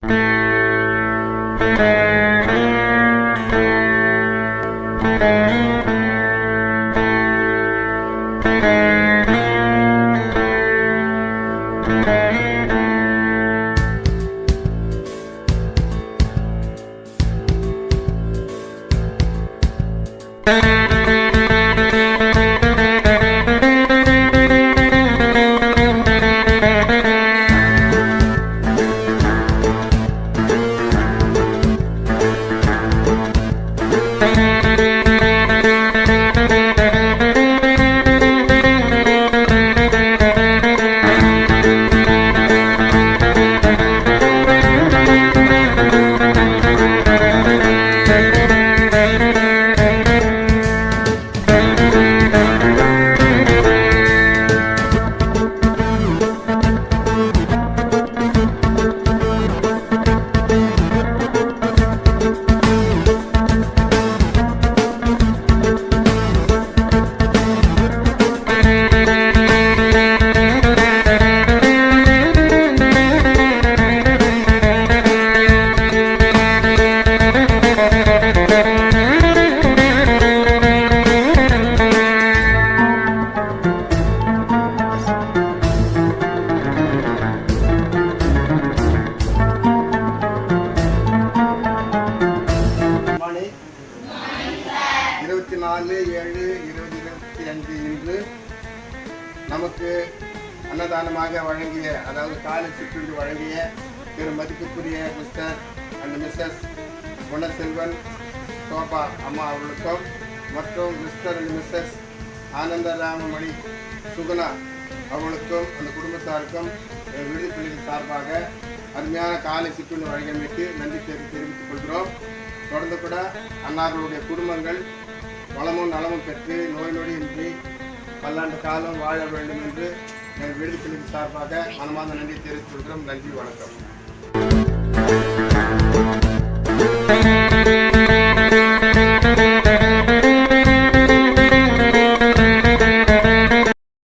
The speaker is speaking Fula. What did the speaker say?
24/7/2025 இன்று நமக்கு அன்னதானமாக வழங்கிய, அதாவது காலை சிற்றுண்டி வழங்கிய திரு மதிப்புக்குரிய மிஸ்டர் அண்ட் மிஸ்ஸஸ் குணசெல்வன் சோபா அம்மா அவர்களுக்கும் மற்றும் மிஸ்டர் அண்ட் மிஸ்ஸஸ் ஆனந்தராமமணி சுகுணா அவர்களுக்கும் அந்த குடும்பத்தாருக்கும் விடுதலைகளின் சார்பாக அருமையான காலை சிற்றுண்டி வழங்கியமைக்கு நன்றி தெரிவித்துக் கொள்கிறோம். தொடர்ந்து கூட அன்னார்களுடைய குடும்பங்கள் வளமும் நலமும் பெற்று நோய் நொடியின்றி பல்லாண்டு காலம் வாழ வேண்டும் என்று எங்கள் விடுதலைகளின் சார்பாக மனமார்ந்த நன்றி தெரிவித்துக் கொள்கிறோம். நன்றி, வணக்கம்.